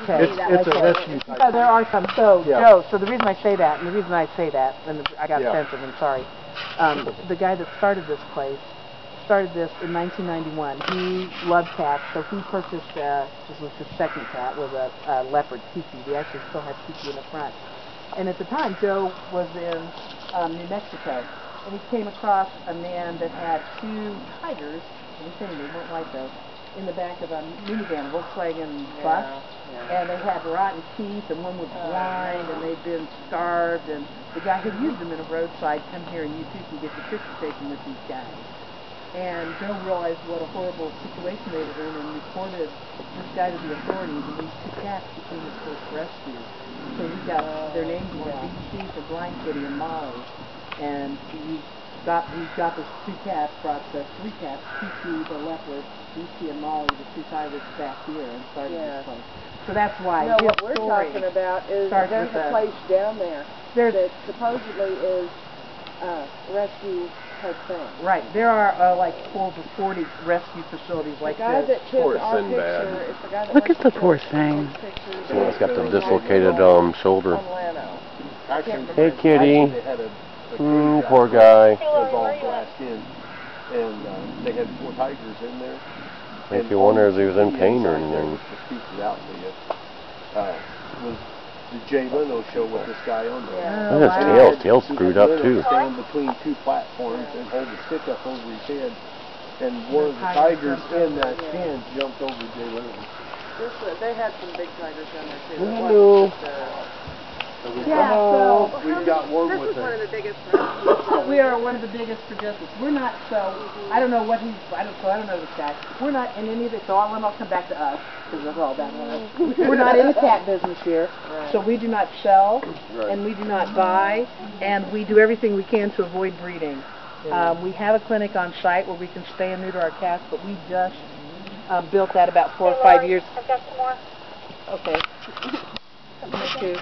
Okay. It's a rescue type. There are some. So, Yeah. Joe, so the reason I say that, and the reason I say that, and I got Yeah. sensitive, I'm sorry. The guy that started this in 1991. He loved cats, so he purchased, this was his second cat, was a leopard, Kiki. We actually still have Kiki in the front. And at the time, Joe was in New Mexico, and he came across a man that had two tigers, and he said they weren't white though, in the back of a minivan, Volkswagen bus, and they had rotten teeth, and one was blind, and they'd been starved, and the guy had used them in a roadside, come here and you too can get your picture taken with these guys. And Joe realized what a horrible situation they were in and reported this guy to the authorities, and these two cats became his first rescue. So we got their names were BC for Blind Kitty and Molly, and he got those two cats, brought the three cats, Kiki, the leopard, BC and Molly, the two tigers, back here and started this place. So that's why. You know, what we're talking about is there's a place down there that supposedly is rescue type thing. Right. There are like over 40 rescue facilities like the guy this. That took our picture is the guy that Look at the poor thing. Yeah, it's got the dislocated shoulder. Hey, kitty. Poor guy. It was all glassed in, and they had 4 tigers in there. Makes you wonder if he was in pain or anything. To speak it out to you, was the Jay Leno show with this guy on there. Look at his tail's screwed up too. Stand between 2 platforms and hold the stick up over his head, and one of the tigers in that pen jumped over Jay Leno. They had some big tigers down there too. Hello. Yeah, so we've got one this with is one of her. the biggest rescues. we are one of the biggest producers. We're not I don't know what I don't know this guy. We're not in any of it, so all of them will come back to us, because that's all that was. We're not in the cat business here, so we do not sell, and we do not buy, and we do everything we can to avoid breeding. We have a clinic on site where we can spay and neuter our cats, but we just built that about 4 or 5 years. I've got some more. Okay. Thank you.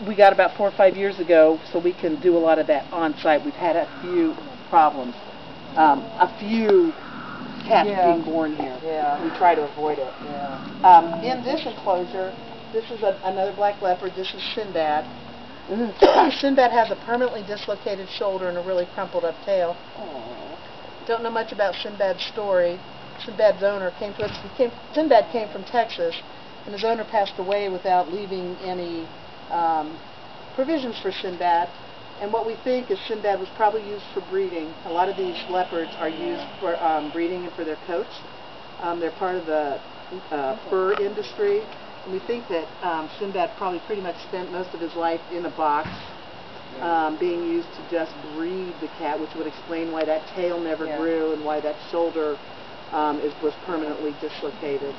We got about 4 or 5 years ago, so we can do a lot of that on site. We've had a few problems, a few cats being born here. We try to avoid it. In this enclosure, this is another black leopard. This is Sinbad. Sinbad has a permanently dislocated shoulder and a really crumpled up tail. Don't know much about Sinbad's story. Sinbad's owner came to us. Sinbad came from Texas, and his owner passed away without leaving any provisions for Sinbad. And what we think is Sinbad was probably used for breeding. A lot of these leopards are used for breeding and for their coats. They're part of the fur industry. And we think that Sinbad probably pretty much spent most of his life in a box being used to just breed the cat, which would explain why that tail never grew and why that shoulder was permanently dislocated.